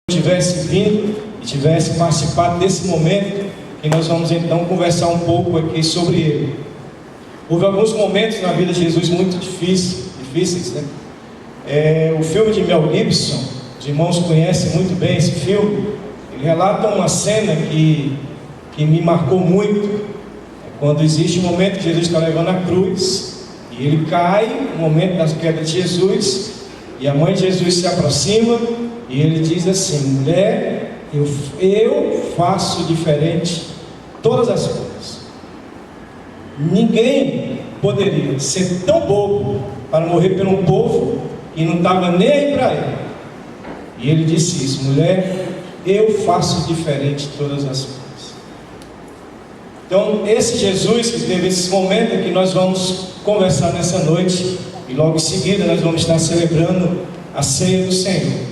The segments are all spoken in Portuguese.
tivesse vindo e tivesse participado desse momento, que nós vamos então conversar um pouco aqui sobre ele. Houve alguns momentos na vida de Jesus muito difíceis, né? O filme de Mel Gibson, os irmãos conhecem muito bem esse filme. Ele relata uma cena que me marcou muito. Quando existe um momento que Jesus está levando a cruz e ele cai, no momento da queda de Jesus, e a mãe de Jesus se aproxima e ele diz assim: mulher, eu faço diferente todas as coisas. Ninguém poderia ser tão bobo para morrer por um povo que não estava nem aí para ele. E ele disse isso: mulher, eu faço diferente todas as coisas. Então, esse Jesus que teve esse momento que nós vamos conversar nessa noite, e logo em seguida nós vamos estar celebrando a ceia do Senhor.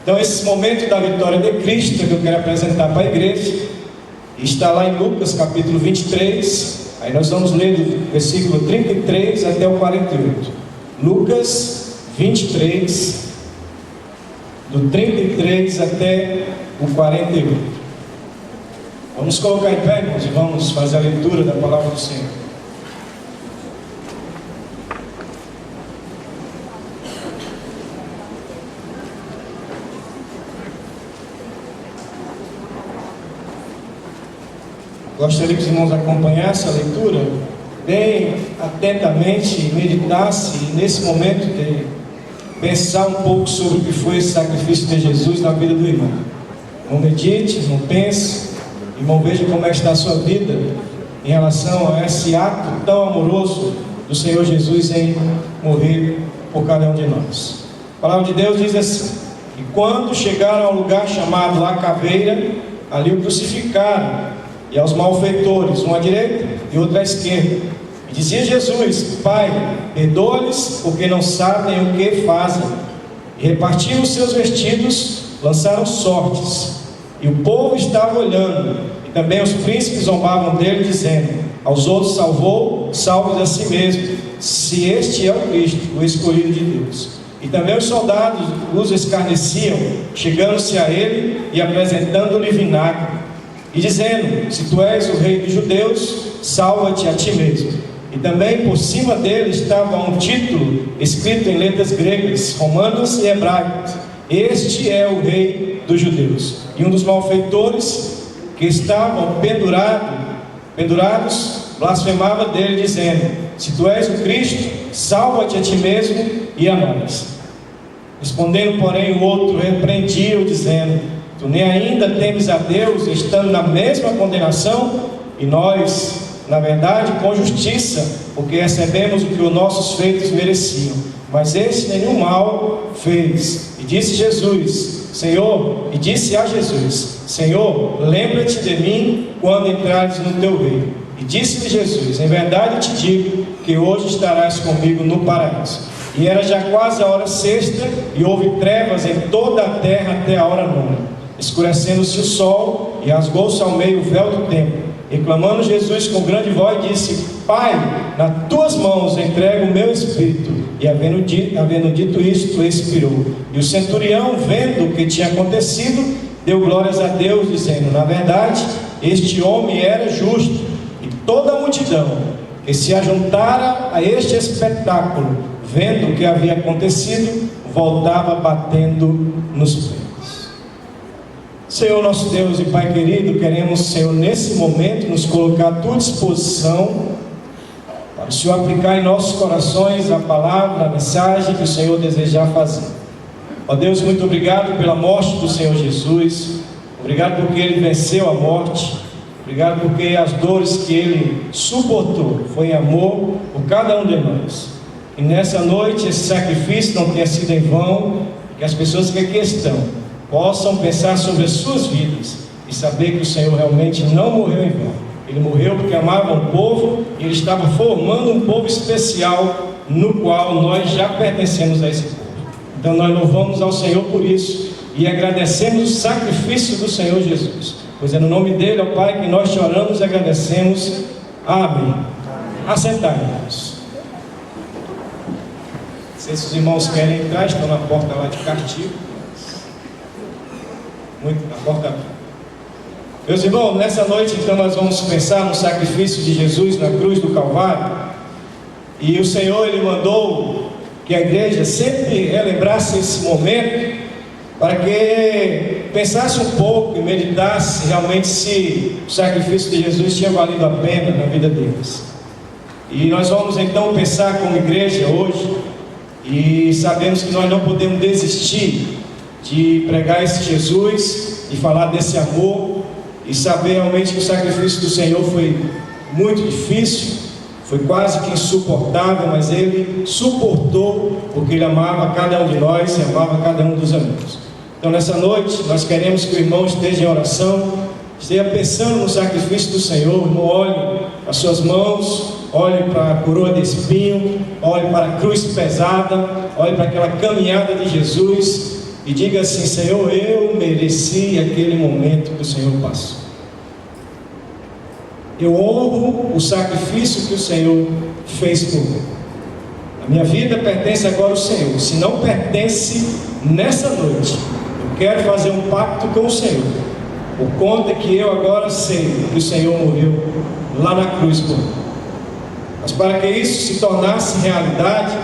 Então, esse momento da vitória de Cristo que eu quero apresentar para a igreja está lá em Lucas capítulo 23. Aí nós vamos ler do versículo 33 até o 48. Lucas 23, do 33 até o 48. Vamos colocar em pé, irmãos, e vamos fazer a leitura da palavra do Senhor. Gostaria que os irmãos acompanhassem a leitura bem atentamente e meditassem, e nesse momento de pensar um pouco sobre o que foi esse sacrifício de Jesus na vida do irmão. Não medite, não pense. Irmão, veja como é que está a sua vida em relação a esse ato tão amoroso do Senhor Jesus em morrer por cada um de nós. A palavra de Deus diz assim: e quando chegaram ao lugar chamado La Caveira, ali o crucificaram, e aos malfeitores, um à direita e outro à esquerda. E dizia Jesus: Pai, perdoa-lhes, porque não sabem o que fazem. E repartiram os seus vestidos, lançaram sortes. E o povo estava olhando, e também os príncipes zombavam dele, dizendo: aos outros salvou, salve-se a si mesmo, se este é o Cristo, o escolhido de Deus. E também os soldados os escarneciam, chegando-se a ele e apresentando-lhe vinagre, e dizendo: se tu és o rei dos judeus, salva-te a ti mesmo. E também por cima dele estava um título escrito em letras gregas, romanas e hebraicas: este é o rei dos judeus. E um dos malfeitores que estavam pendurados blasfemava dele, dizendo: se tu és o Cristo, salva-te a ti mesmo e a nós. Respondendo, porém, o outro repreendia-o, dizendo: tu nem ainda temes a Deus, estando na mesma condenação? E nós, na verdade, com justiça, porque recebemos o que os nossos feitos mereciam. Mas este nenhum mal fez. E disse a Jesus: Senhor, lembra-te de mim quando entrares no teu reino. E disse-lhe Jesus: em verdade te digo que hoje estarás comigo no paraíso. E era já quase a hora sexta, e houve trevas em toda a terra até a hora nona. Escurecendo-se o sol, e rasgou-se ao meio o véu do templo. E clamando Jesus com grande voz, disse: Pai, nas tuas mãos entrego o meu espírito. E havendo dito isto, expirou. E o centurião, vendo o que tinha acontecido, deu glórias a Deus, dizendo: na verdade, este homem era justo. E toda a multidão que se ajuntara a este espetáculo, vendo o que havia acontecido, voltava batendo nos pés. Senhor nosso Deus e Pai querido, queremos, Senhor, nesse momento nos colocar à tua disposição para o Senhor aplicar em nossos corações a palavra, a mensagem que o Senhor desejar fazer. Ó Deus, muito obrigado pela morte do Senhor Jesus. Obrigado porque Ele venceu a morte. Obrigado porque as dores que Ele suportou foi em amor por cada um de nós. E nessa noite esse sacrifício não tenha sido em vão, que as pessoas que aqui estão possam pensar sobre as suas vidas e saber que o Senhor realmente não morreu em vão. Ele morreu porque amava um povo, e Ele estava formando um povo especial, no qual nós já pertencemos a esse povo. Então nós louvamos ao Senhor por isso e agradecemos o sacrifício do Senhor Jesus, pois é no nome dele, ó Pai, que nós te oramos e agradecemos. Amém. Assentai-nos. Se esses irmãos querem entrar, estão na porta lá de Cartigo. A porta abriu. Meus irmãos, nessa noite então nós vamos pensar no sacrifício de Jesus na cruz do Calvário. E o Senhor, Ele mandou que a igreja sempre relembrasse esse momento, para que pensasse um pouco e meditasse realmente se o sacrifício de Jesus tinha valido a pena na vida deles. E nós vamos então pensar como igreja hoje, e sabemos que nós não podemos desistir de pregar esse Jesus, de falar desse amor, e saber realmente que o sacrifício do Senhor foi muito difícil, foi quase que insuportável, mas Ele suportou, porque Ele amava cada um de nós e amava cada um dos amigos. Então nessa noite nós queremos que o irmão esteja em oração, esteja pensando no sacrifício do Senhor. O irmão olhe as suas mãos, olhe para a coroa de espinho, olhe para a cruz pesada, olhe para aquela caminhada de Jesus e diga assim: Senhor, eu mereci aquele momento que o Senhor passou. Eu honro o sacrifício que o Senhor fez por mim. A minha vida pertence agora ao Senhor. Se não pertence, nessa noite eu quero fazer um pacto com o Senhor, por conta que eu agora sei que o Senhor morreu lá na cruz por mim. Mas para que isso se tornasse realidade,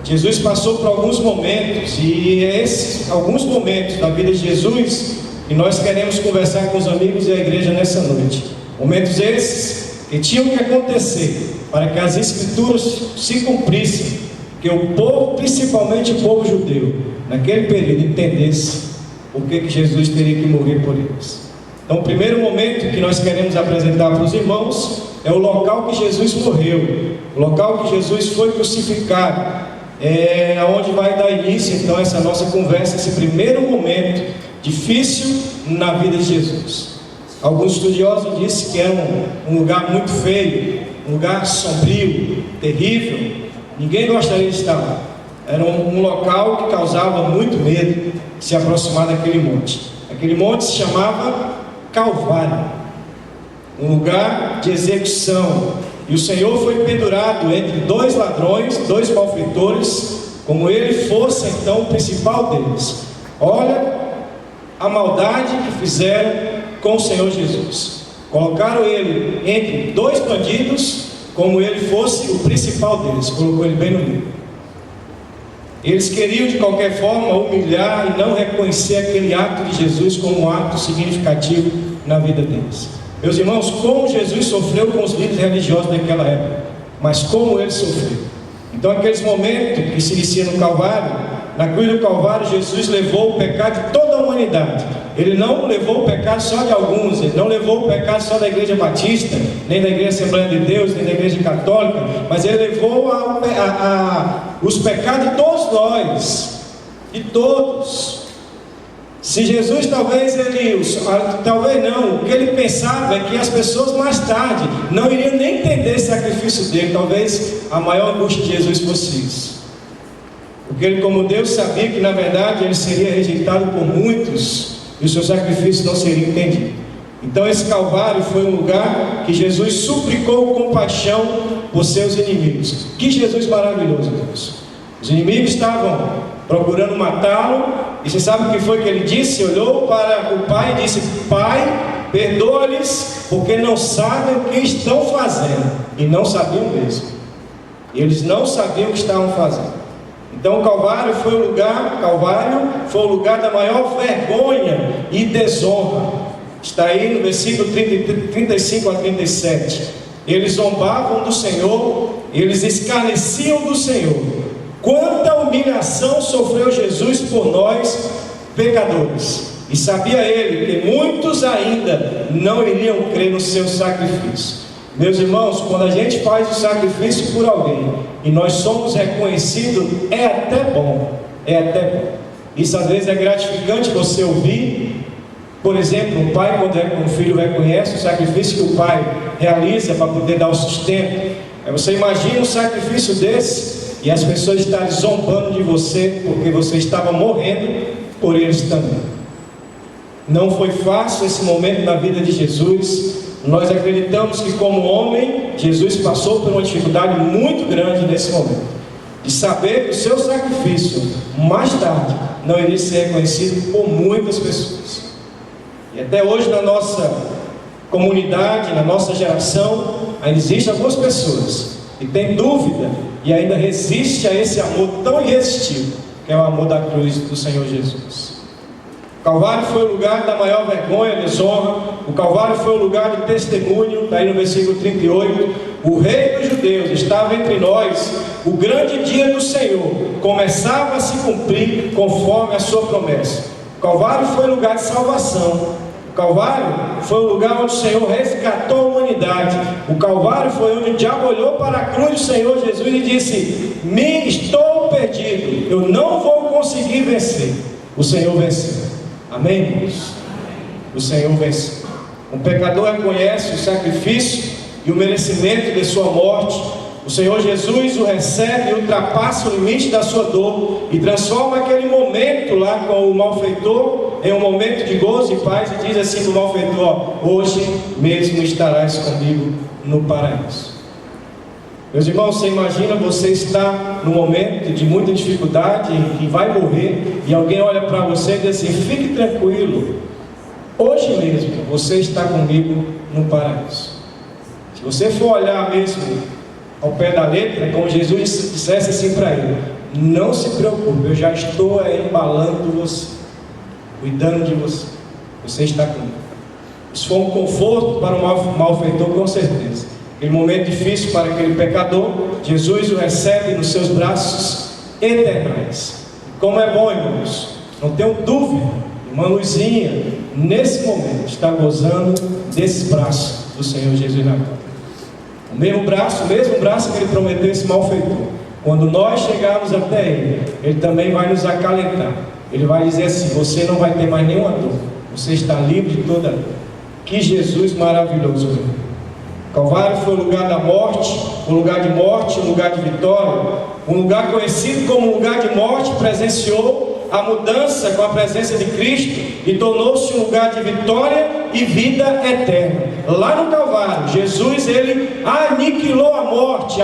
Jesus passou por alguns momentos, e esses alguns momentos da vida de Jesus que nós queremos conversar com os amigos e a igreja nessa noite. Momentos esses que tinham que acontecer para que as Escrituras se cumprissem, que o povo, principalmente o povo judeu, naquele período entendesse por que Jesus teria que morrer por eles. Então o primeiro momento que nós queremos apresentar para os irmãos é o local que Jesus morreu, o local que Jesus foi crucificado. É onde vai dar início então essa nossa conversa, esse primeiro momento difícil na vida de Jesus. Alguns estudiosos dizem que era um lugar muito feio, um lugar sombrio, terrível. Ninguém gostaria de estar lá. Era um local que causava muito medo de se aproximar daquele monte. Aquele monte se chamava Calvário, um lugar de execução. E o Senhor foi pendurado entre dois ladrões, dois malfeitores, como ele fosse então o principal deles. Olha a maldade que fizeram com o Senhor Jesus. Colocaram ele entre dois bandidos, como ele fosse o principal deles. Colocou ele bem no meio. Eles queriam de qualquer forma humilhar e não reconhecer aquele ato de Jesus como um ato significativo na vida deles. Meus irmãos, como Jesus sofreu com os líderes religiosos daquela época, mas como ele sofreu. Então aqueles momentos que se inicia no Calvário, na cruz do Calvário, Jesus levou o pecado de toda a humanidade. Ele não levou o pecado só de alguns, ele não levou o pecado só da igreja batista, nem da igreja Assembleia de Deus, nem da igreja católica, mas ele levou os pecados de todos nós, de todos. Se Jesus talvez não, o que ele pensava é que as pessoas mais tarde não iriam nem entender esse sacrifício dele. Talvez a maior angústia de Jesus fosse isso, porque ele, como Deus, sabia que na verdade ele seria rejeitado por muitos e o seu sacrifício não seria entendido. Então esse Calvário foi um lugar que Jesus suplicou compaixão por seus inimigos. Que Jesus maravilhoso, Deus! Os inimigos estavam procurando matá-lo, e você sabe o que foi que ele disse? Olhou para o Pai e disse: Pai, perdoa-lhes, porque não sabem o que estão fazendo. E não sabiam mesmo. Eles não sabiam o que estavam fazendo. Então o Calvário foi o lugar da maior vergonha e desonra. Está aí no versículo 35 a 37. Eles zombavam do Senhor, eles escarneciam do Senhor. Quanta humilhação sofreu Jesus por nós, pecadores. E sabia ele que muitos ainda não iriam crer no seu sacrifício. Meus irmãos, quando a gente faz o sacrifício por alguém e nós somos reconhecidos, é até bom. Isso às vezes é gratificante você ouvir. Por exemplo, um pai, quando um filho reconhece o sacrifício que o pai realiza para poder dar o sustento. Aí você imagina um sacrifício desse e as pessoas estarem zombando de você porque você estava morrendo por eles também. Não foi fácil esse momento na vida de Jesus. Nós acreditamos que, como homem, Jesus passou por uma dificuldade muito grande nesse momento, de saber que o seu sacrifício, mais tarde, não iria ser reconhecido por muitas pessoas. E até hoje na nossa comunidade, na nossa geração, ainda existem algumas pessoas que têm dúvida e ainda resiste a esse amor tão irresistível, que é o amor da cruz do Senhor Jesus. O Calvário foi o lugar da maior vergonha, desonra. O Calvário foi o lugar de testemunho. Está aí no versículo 38. O Rei dos Judeus estava entre nós. O grande dia do Senhor começava a se cumprir conforme a sua promessa. O Calvário foi o lugar de salvação. O Calvário foi o lugar onde o Senhor resgatou a humanidade. O Calvário foi onde o diabo olhou para a cruz do Senhor Jesus e disse: estou perdido, eu não vou conseguir vencer. O Senhor venceu. Amém, irmãos? O Senhor venceu. O pecador reconhece o sacrifício e o merecimento de sua morte. O Senhor Jesus o recebe e ultrapassa o limite da sua dor e transforma aquele momento lá com o malfeitor em um momento de gozo e paz, e diz assim para o malfeitor: hoje mesmo estarás comigo no paraíso. Meus irmãos, você imagina você estar num momento de muita dificuldade, que vai morrer, e alguém olha para você e diz assim: fique tranquilo, hoje mesmo você está comigo no paraíso. Se você for olhar mesmo ao pé da letra, como Jesus dissesse assim para ele: não se preocupe, eu já estou embalando você, cuidando de você, você está comigo. Isso foi um conforto para o malfeitor, com certeza. Aquele momento difícil para aquele pecador, Jesus o recebe nos seus braços eternais. Como é bom, irmãos, não tenho dúvida, irmã Luizinha, nesse momento, está gozando desses braços do Senhor Jesus na cruz. O mesmo braço que ele prometeu esse malfeitor. Quando nós chegarmos até ele também vai nos acalentar. Ele vai dizer assim: você não vai ter mais nenhuma dor, você está livre de toda dor. Que Jesus maravilhoso, meu. Calvário foi o lugar da morte, um lugar de morte, um lugar de vitória. Um lugar conhecido como lugar de morte presenciou a mudança com a presença de Cristo e tornou-se um lugar de vitória e vida eterna. Lá no Calvário, Jesus, ele aniquilou a morte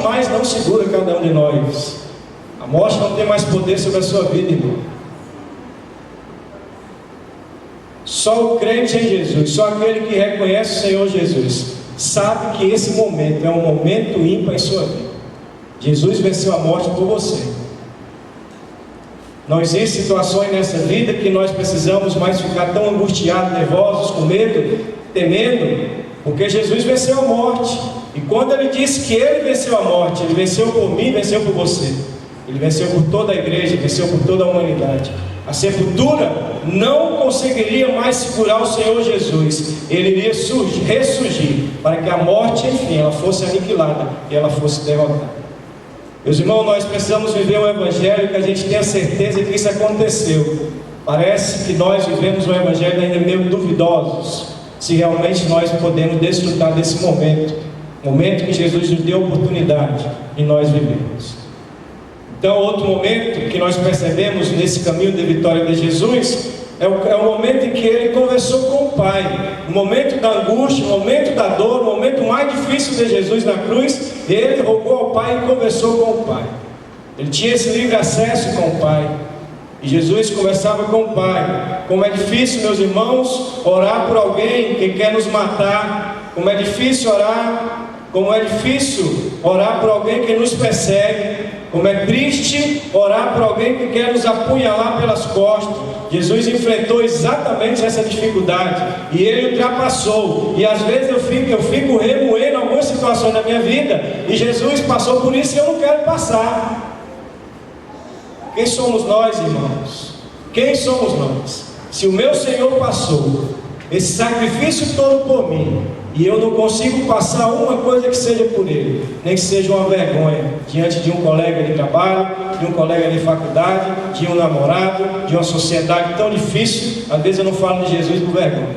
mais não segura cada um de nós. A morte não tem mais poder sobre a sua vida, irmão. Só o crente em Jesus, só aquele que reconhece o Senhor Jesus, sabe que esse momento é um momento ímpar em sua vida. Jesus venceu a morte por você. Não existem situações nessa vida que nós precisamos mais ficar tão angustiados, nervosos, com medo, temendo, porque Jesus venceu a morte. E quando ele disse que ele venceu a morte, ele venceu por mim, venceu por você. Ele venceu por toda a igreja, venceu por toda a humanidade. A sepultura não conseguiria mais segurar o Senhor Jesus. Ele iria ressurgir para que a morte, enfim, ela fosse aniquilada e ela fosse derrotada. Meus irmãos, nós precisamos viver um evangelho que a gente tenha certeza que isso aconteceu. Parece que nós vivemos um evangelho ainda meio duvidosos, se realmente nós podemos desfrutar desse momento que Jesus nos deu a oportunidade de nós vivermos. Então, outro momento que nós percebemos nesse caminho de vitória de Jesus é o momento em que ele conversou com o Pai. No momento da angústia, no momento da dor, no momento mais difícil de Jesus na cruz, ele rogou ao Pai e conversou com o Pai. Ele tinha esse livre acesso com o Pai. E Jesus conversava com o Pai. Como é difícil, meus irmãos, orar por alguém que quer nos matar. Como é difícil orar por alguém que nos persegue. Como é triste orar por alguém que quer nos apunhalar pelas costas. Jesus enfrentou exatamente essa dificuldade e ele ultrapassou. E às vezes eu fico remoendo algumas situações da minha vida e Jesus passou por isso e eu não quero passar. Quem somos nós, irmãos? Quem somos nós? Se o meu Senhor passou esse sacrifício todo por mim e eu não consigo passar uma coisa que seja por ele, nem que seja uma vergonha diante de um colega de trabalho, de um colega de faculdade, de um namorado, de uma sociedade tão difícil, às vezes eu não falo de Jesus por vergonha.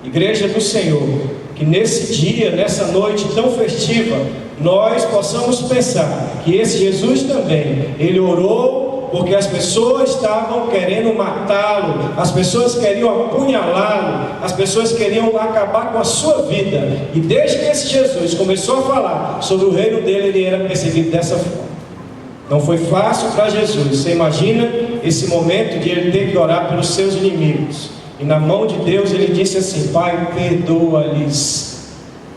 Igreja do Senhor, que nesse dia, nessa noite tão festiva, nós possamos pensar que esse Jesus também, ele orou porque as pessoas estavam querendo matá-lo, as pessoas queriam apunhalá-lo, as pessoas queriam acabar com a sua vida. E desde que esse Jesus começou a falar sobre o reino dele, ele era perseguido dessa forma. Não foi fácil para Jesus. Você imagina esse momento de ele ter que orar pelos seus inimigos. E na mão de Deus ele disse assim: Pai, perdoa-lhes.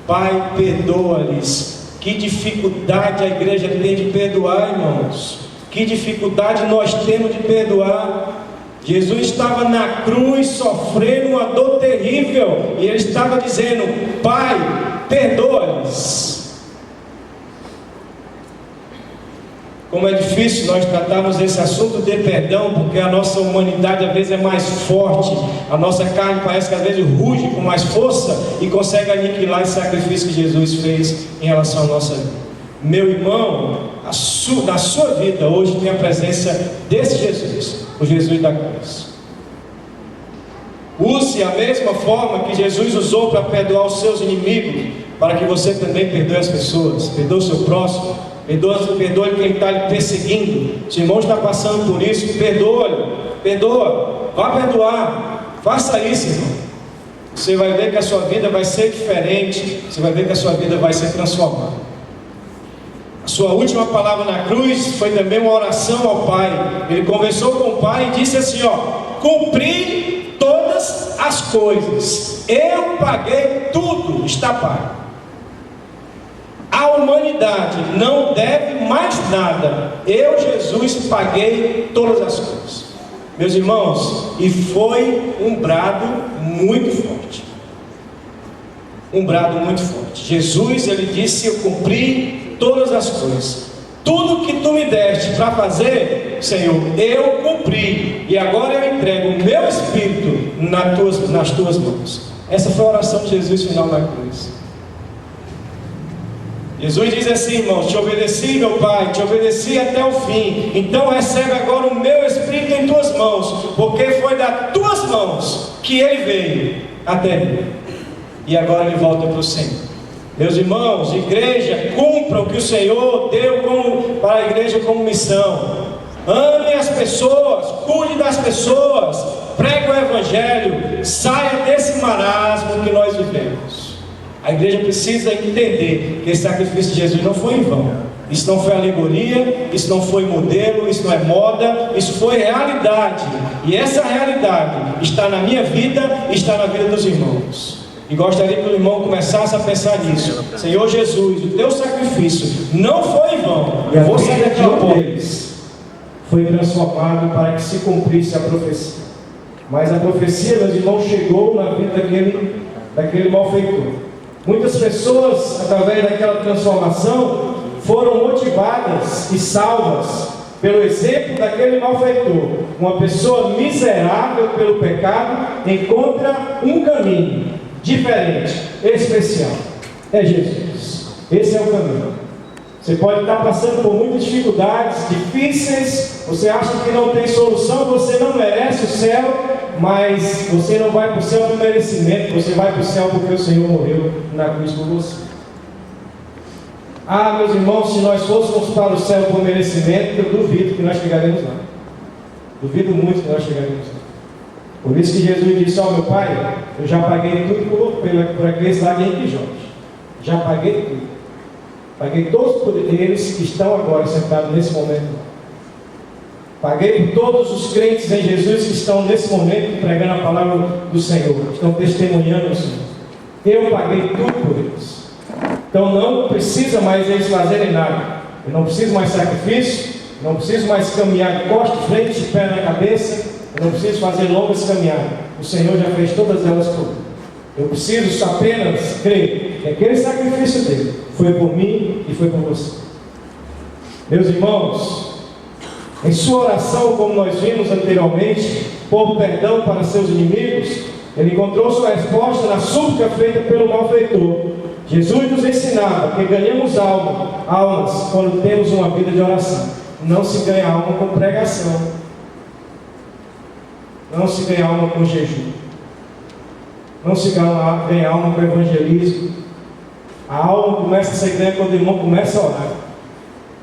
Pai, perdoa-lhes. Que dificuldade a igreja tem de perdoar, irmãos. Que dificuldade nós temos de perdoar. Jesus estava na cruz sofrendo uma dor terrível, e ele estava dizendo: Pai, perdoa-lhes. Como é difícil nós tratarmos esse assunto de perdão, porque a nossa humanidade às vezes é mais forte, a nossa carne parece que às vezes ruge com mais força e consegue aniquilar esse sacrifício que Jesus fez em relação à nossa vida. Meu irmão, na sua vida hoje tem a presença desse Jesus, o Jesus da cruz. Use a mesma forma que Jesus usou para perdoar os seus inimigos, para que você também perdoe as pessoas, perdoe o seu próximo, perdoe quem está lhe perseguindo. Se o irmão está passando por isso, perdoa, vá perdoar, faça isso, irmão. Você vai ver que a sua vida vai ser diferente, você vai ver que a sua vida vai ser transformada. A sua última palavra na cruz foi também uma oração ao Pai. Ele conversou com o Pai e disse assim: cumpri todas as coisas, eu paguei tudo, está pago. A humanidade não deve mais nada. Eu, Jesus, paguei todas as coisas. Meus irmãos, e foi um brado muito forte. Um brado muito forte. Jesus, ele disse: eu cumpri todas as coisas. Tudo que tu me deste para fazer, Senhor, eu cumpri. E agora eu entrego o meu espírito nas tuas mãos. Essa foi a oração de Jesus final na cruz. Jesus diz assim, irmãos: te obedeci, meu Pai, te obedeci até o fim. Então recebe agora o meu espírito em tuas mãos, porque foi das tuas mãos que ele veio até mim. E agora ele volta para o Senhor. Meus irmãos, igreja, cumpra o que o Senhor deu para a igreja como missão. Ame as pessoas, cuide das pessoas, pregue o Evangelho, saia desse marasmo que nós vivemos. A igreja precisa entender que esse sacrifício de Jesus não foi em vão. Isso não foi alegoria, isso não foi modelo, isso não é moda, isso foi realidade. E essa realidade está na minha vida e está na vida dos irmãos. E gostaria que o irmão começasse a pensar nisso. Senhor Jesus, o teu sacrifício não foi em vão. Eu vou sair daqui ao deles. Foi transformado para que se cumprisse a profecia. Mas a profecia, meus irmãos, chegou na vida daquele malfeitor. Muitas pessoas, através daquela transformação, foram motivadas e salvas pelo exemplo daquele malfeitor. Uma pessoa miserável pelo pecado encontra um caminho diferente, especial. É Jesus. Esse é o caminho. Você pode estar passando por muitas dificuldades difíceis, você acha que não tem solução, você não merece o céu, mas você não vai para o céu por merecimento, você vai para o céu porque o Senhor morreu na cruz por você. Ah, meus irmãos, se nós fôssemos para o céu por merecimento, eu duvido que nós chegaremos lá. Duvido muito que nós chegaremos lá. Por isso que Jesus disse: meu Pai, eu já paguei tudo por aqueles lá de Henrique Jorge. Já paguei tudo. Paguei todos por eles que estão agora sentados nesse momento. Paguei por todos os crentes em Jesus que estão nesse momento pregando a palavra do Senhor, estão testemunhando o Senhor. Eu paguei tudo por eles. Então não precisa mais eles fazerem nada. Eu não preciso mais sacrifício, não preciso mais caminhar de costas, frente, de pé na cabeça. Eu não preciso fazer longas caminhadas. O Senhor já fez todas elas por mim. Eu preciso apenas crer que aquele sacrifício dele foi por mim e foi por você. Meus irmãos, em sua oração, como nós vimos anteriormente, por perdão para seus inimigos, ele encontrou sua resposta na súplica feita pelo malfeitor. Jesus nos ensinava que ganhamos almas quando temos uma vida de oração. Não se ganha alma com pregação, não se ganha alma com jejum, não se ganha alma com evangelismo. A alma começa a ser ganha quando o irmão começa a orar.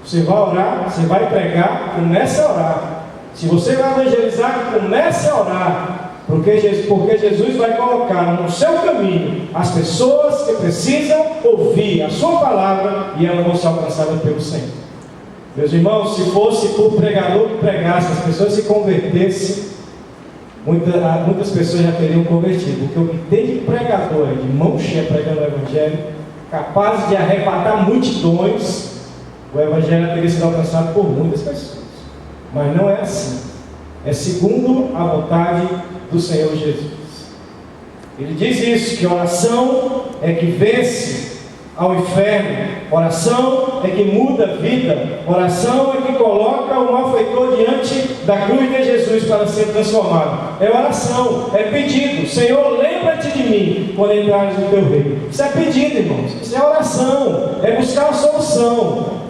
Você vai orar, você vai pregar, comece a orar. Se você vai evangelizar, comece a orar. Porque Jesus vai colocar no seu caminho as pessoas que precisam ouvir a sua palavra e elas vão ser alcançadas pelo Senhor. Meus irmãos, se fosse por pregador que pregasse, as pessoas se convertessem, muitas pessoas já teriam convertido. Porque o que tem de pregador, de mão cheia pregando o Evangelho, capaz de arrebatar multidões, o Evangelho teria sido alcançado por muitas pessoas. Mas não é assim. É segundo a vontade do Senhor Jesus. Ele diz isso, que oração é que vence ao inferno, oração é que muda a vida, oração é que coloca o malfeitor diante da cruz de Jesus para ser transformado. É oração, é pedido. Senhor, lembra-te de mim quando entrares no teu reino. Isso é pedido, irmãos. Isso é oração, é buscar a solução.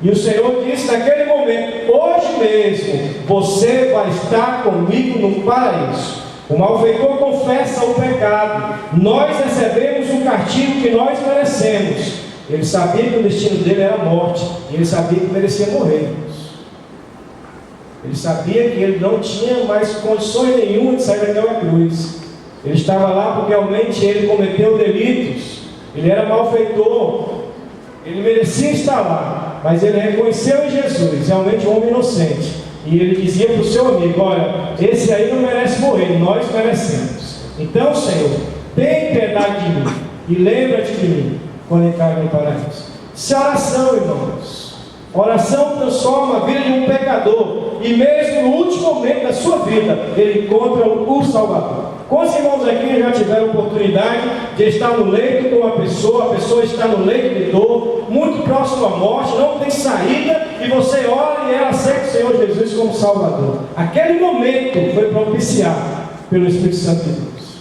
E o Senhor disse naquele momento: hoje mesmo você vai estar comigo no paraíso. O malfeitor confessa o pecado. Nós recebemos o castigo que nós merecemos. Ele sabia que o destino dele era a morte. E ele sabia que merecia morrer. Ele sabia que ele não tinha mais condições nenhuma de sair daquela cruz. Ele estava lá porque realmente ele cometeu delitos. Ele era malfeitor. Ele merecia estar lá. Mas ele reconheceu em Jesus realmente um homem inocente. E ele dizia para o seu amigo: olha, esse aí não merece morrer, nós merecemos. Então, Senhor, tem piedade de mim e lembra-te de mim quando entrar no paraíso. Isso é oração, irmãos. Oração transforma a vida de um pecador. E mesmo no último momento da sua vida, ele encontra o Salvador. Quantos irmãos aqui já tiveram oportunidade de estar no leito com uma pessoa, a pessoa está no leito de dor, muito próximo à morte, não tem saída, e você ora e ela aceita o Senhor Jesus como Salvador? Aquele momento foi propiciado pelo Espírito Santo de Deus.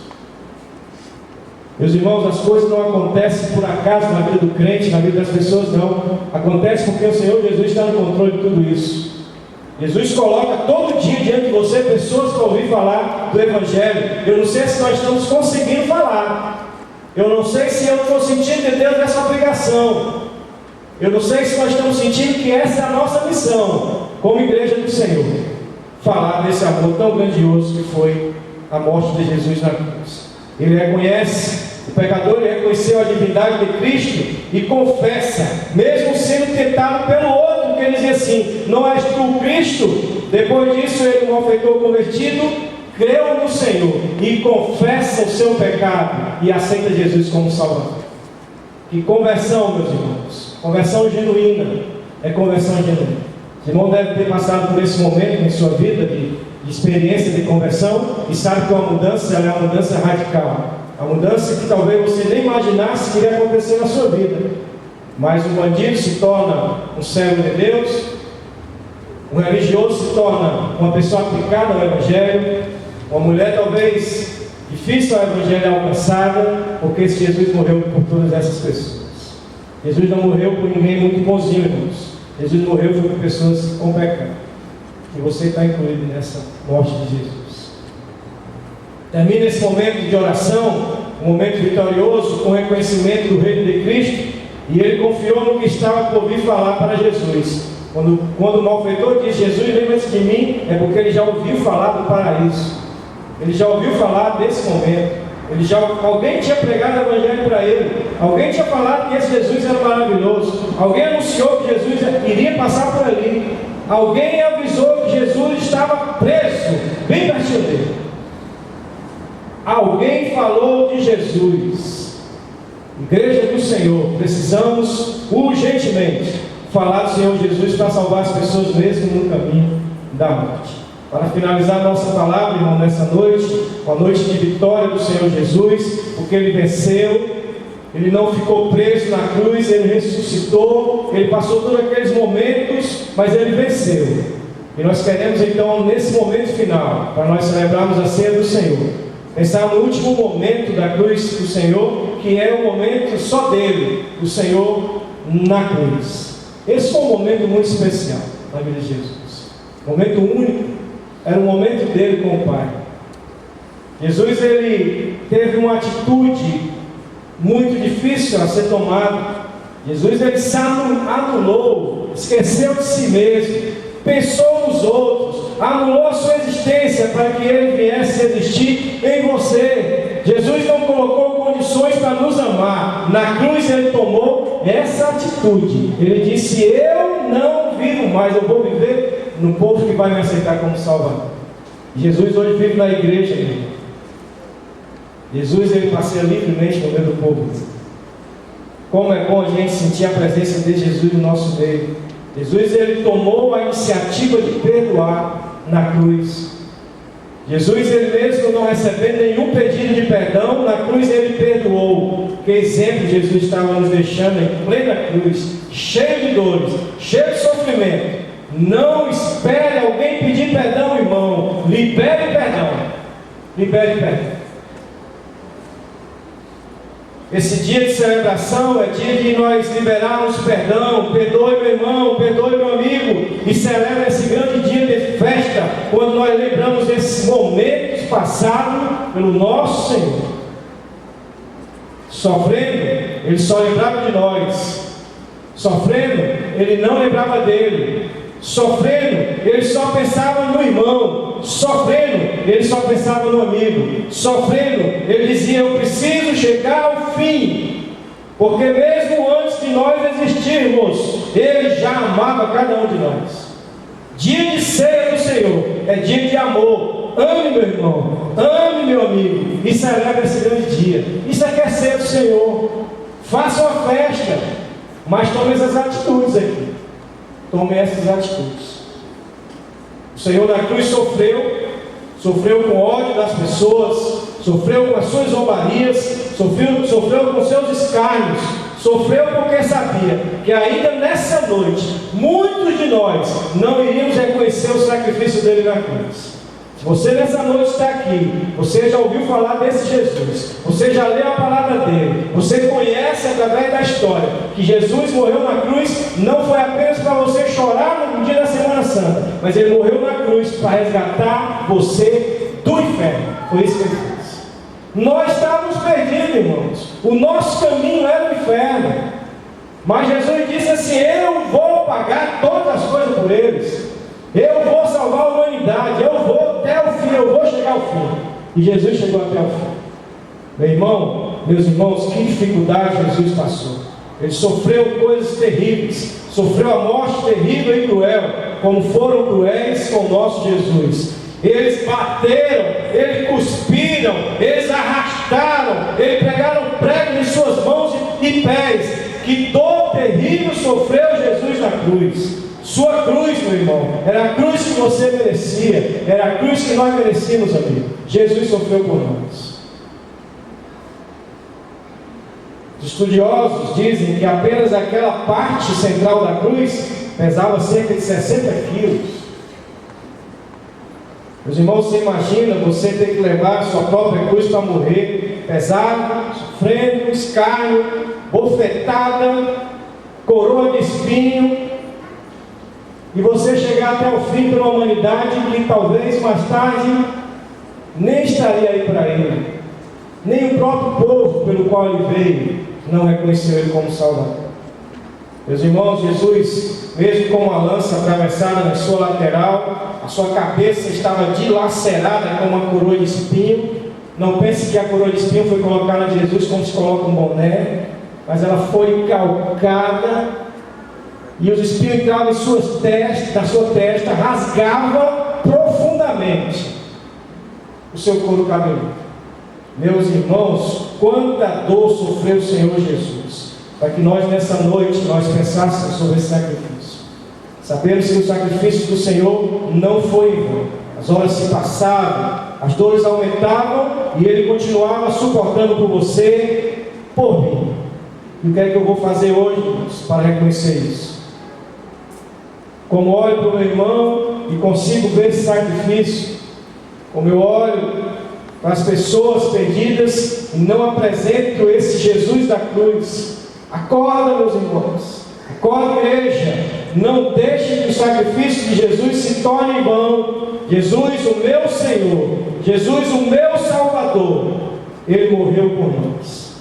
Meus irmãos, as coisas não acontecem por acaso na vida do crente, na vida das pessoas, não. Acontece porque o Senhor Jesus está no controle de tudo isso. Jesus coloca todo dia diante de você pessoas para ouvir falar do Evangelho. Eu não sei se nós estamos conseguindo falar. Eu não sei se eu estou sentindo de Deus essa obrigação. Eu não sei se nós estamos sentindo que essa é a nossa missão, como igreja do Senhor. Falar desse amor tão grandioso que foi a morte de Jesus na cruz. Ele reconhece, o pecador ele reconheceu a divindade de Cristo e confessa, mesmo sendo tentado pelo outro, que ele dizia assim: não és tu o Cristo? Depois disso, ele, um malfeitor convertido, creu no Senhor e confessa o seu pecado e aceita Jesus como Salvador. Que conversão, meus irmãos! Conversão genuína, é conversão genuína. Os irmãos devem ter passado por esse momento em sua vida de experiência de conversão e sabe que uma mudança ela é uma mudança radical. A mudança que talvez você nem imaginasse que iria acontecer na sua vida. Mas um bandido se torna um servo de Deus, um religioso se torna uma pessoa aplicada ao Evangelho, uma mulher talvez difícil ao Evangelho alcançada, porque Jesus morreu por todas essas pessoas. Jesus não morreu por ninguém muito bonzinho, irmãos. Jesus morreu por pessoas com pecado. E você está incluído nessa morte de Jesus. Termina esse momento de oração, um momento vitorioso, com o reconhecimento do reino de Cristo, e ele confiou no que estava por vir falar para Jesus. Quando o malfeitor diz: Jesus, lembra-se de mim, é porque ele já ouviu falar do paraíso. Ele já ouviu falar desse momento. Alguém tinha pregado o Evangelho para ele. Alguém tinha falado que esse Jesus era maravilhoso. Alguém anunciou que Jesus iria passar por ali. Alguém avisou que Jesus estava preso, bem pertinho dele. Alguém falou de Jesus. Igreja do Senhor, precisamos urgentemente falar do Senhor Jesus para salvar as pessoas mesmo no caminho da morte. Para finalizar nossa palavra, irmão, nessa noite, uma noite de vitória do Senhor Jesus, porque Ele venceu, Ele não ficou preso na cruz, Ele ressuscitou, Ele passou todos aqueles momentos, mas Ele venceu. E nós queremos então, nesse momento final, para nós celebrarmos a ceia do Senhor, pensar no último momento da cruz do Senhor, que é o momento só dele, do Senhor na cruz. Esse foi um momento muito especial na vida de Jesus, um momento único. Era o momento dele com o Pai. Jesus, ele teve uma atitude muito difícil a ser tomada. Jesus, ele se anulou, esqueceu de si mesmo, pensou nos outros, anulou a sua existência para que ele viesse existir em você. Jesus não colocou condições para nos amar. Na cruz ele tomou essa atitude. Ele disse: eu não vivo mais, eu vou viver no povo que vai me aceitar como Salvador. Jesus hoje vive na igreja. Jesus, ele passeia livremente no meio do povo. Como é bom a gente sentir a presença de Jesus no nosso meio. Jesus, ele tomou a iniciativa de perdoar na cruz. Jesus, ele mesmo não recebendo nenhum pedido de perdão, na cruz ele perdoou. Que exemplo Jesus estava nos deixando em plena cruz, cheio de dores, cheio de sofrimento. Não espere alguém pedir perdão, irmão. Libere perdão. Libere perdão. Esse dia de celebração é dia de nós liberarmos perdão. Perdoe meu irmão, perdoe meu amigo. E celebra esse grande dia de festa, quando nós lembramos desses momentos passados pelo nosso Senhor. Sofrendo, ele só lembrava de nós. Sofrendo, ele não lembrava dele. Sofrendo, ele só pensava no irmão. Sofrendo, ele só pensava no amigo. Sofrendo, ele dizia: eu preciso chegar ao fim, porque mesmo antes de nós existirmos, ele já amava cada um de nós. Dia de ceia do Senhor é dia de amor. Ame meu irmão, ame meu amigo, e celebre esse grande dia. Isso aqui é ceia do Senhor. Faça uma festa, mas tome essas atitudes aqui. Tome essas atitudes. O Senhor na cruz sofreu com ódio das pessoas, sofreu com as suas zombarias, sofreu com seus escárnios, sofreu porque sabia que ainda nessa noite, muitos de nós não iríamos reconhecer o sacrifício dele na cruz. Se você nessa noite está aqui, você já ouviu falar desse Jesus, você já leu a palavra dele, você conhece através da história que Jesus morreu na cruz, não foi apenas para você chorar no dia da Semana Santa, mas ele morreu na cruz para resgatar você do inferno. Foi isso que ele fez. Nós estávamos perdidos, irmãos. O nosso caminho era o inferno, mas Jesus disse assim: eu vou pagar todas as coisas por eles. Eu vou salvar a humanidade, eu vou até o fim, eu vou chegar ao fim. E Jesus chegou até o fim. Meu irmão, meus irmãos, que dificuldade Jesus passou. Ele sofreu coisas terríveis, sofreu a morte terrível e cruel, como foram cruéis com o nosso Jesus. Eles bateram, eles cuspiram, eles arrastaram, eles pegaram pregos em suas mãos e pés. Que dor terrível sofreu Jesus na cruz. Sua cruz, meu irmão, era a cruz que você merecia, era a cruz que nós merecíamos, amigo. Jesus sofreu por nós. Os estudiosos dizem que apenas aquela parte central da cruz pesava cerca de 60 quilos. Meus irmãos, você imagina você ter que levar a sua própria cruz para morrer, pesado, sofrendo, escárnio, bofetada, coroa de espinho, e você chegar até o fim pela humanidade que talvez mais tarde nem estaria aí para ele, nem o próprio povo pelo qual ele veio não reconheceu ele como Salvador. Meus irmãos, Jesus, mesmo com uma lança atravessada na sua lateral, a sua cabeça estava dilacerada com uma coroa de espinho. Não pense que a coroa de espinho foi colocada em Jesus como se coloca um boné, mas ela foi calcada, e os espinhos entravam na sua testa, rasgava profundamente o seu couro cabeludo. Meus irmãos, quanta dor sofreu o Senhor Jesus, para que nós nessa noite nós pensássemos sobre esse sacrifício. Sabemos que o sacrifício do Senhor não foi em vão. As horas se passavam, as dores aumentavam, e Ele continuava suportando por você, por mim. E o que é que eu vou fazer hoje, irmãos, para reconhecer isso? Como olho para o meu irmão e consigo ver esse sacrifício, como eu olho para as pessoas perdidas e não apresento esse Jesus da cruz. Acorda, meus irmãos, acorda, igreja, não deixe que o sacrifício de Jesus se torne em vão. Jesus, o meu Senhor, Jesus, o meu Salvador, Ele morreu por nós.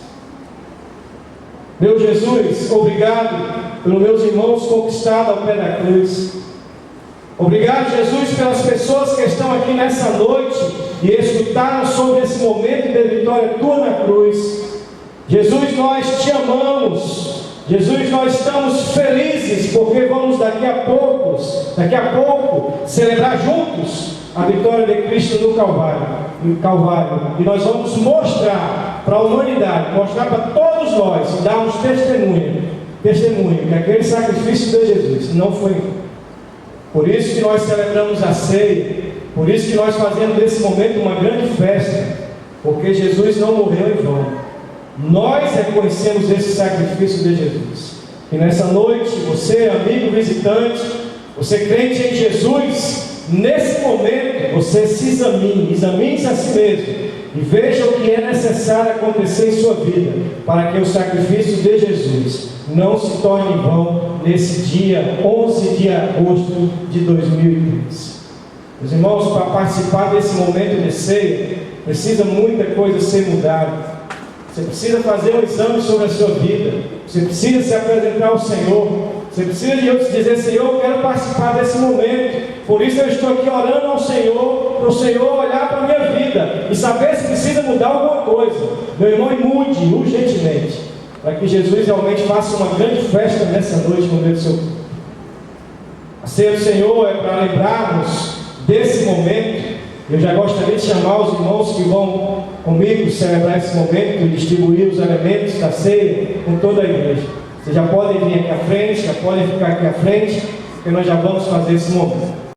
Meu Jesus, obrigado pelos meus irmãos conquistados ao pé da cruz. Obrigado, Jesus, pelas pessoas que estão aqui nessa noite e escutaram sobre esse momento de vitória tua na cruz. Jesus, nós te amamos. Jesus, nós estamos felizes porque vamos daqui a pouco celebrar juntos a vitória de Cristo no Calvário. E nós vamos mostrar para a humanidade, mostrar para todos nós, darmos testemunho que aquele sacrifício de Jesus não foi. Por isso que nós celebramos a ceia, por isso que nós fazemos desse momento uma grande festa, porque Jesus não morreu em vão. Nós reconhecemos esse sacrifício de Jesus. E nessa noite, você, amigo visitante, você crente em Jesus, nesse momento, você se examine-se a si mesmo e veja o que é necessário acontecer em sua vida para que o sacrifício de Jesus não se torne em vão nesse dia 11 de agosto de 2013. Meus irmãos, para participar desse momento de ceia, precisa muita coisa ser mudada. Você precisa fazer um exame sobre a sua vida. Você precisa se apresentar ao Senhor. Você precisa dizer: Senhor, eu quero participar desse momento. Por isso eu estou aqui orando ao Senhor, para o Senhor olhar para a minha vida e saber se precisa mudar alguma coisa. Meu irmão, e mude urgentemente, para que Jesus realmente faça uma grande festa nessa noite no meio do seu corpo. A ceia do Senhor é para lembrarmos desse momento. Eu já gostaria de chamar os irmãos que vão comigo celebrar esse momento e distribuir os elementos da ceia com toda a igreja. Vocês já podem vir aqui à frente, já podem ficar aqui à frente, porque nós já vamos fazer esse momento.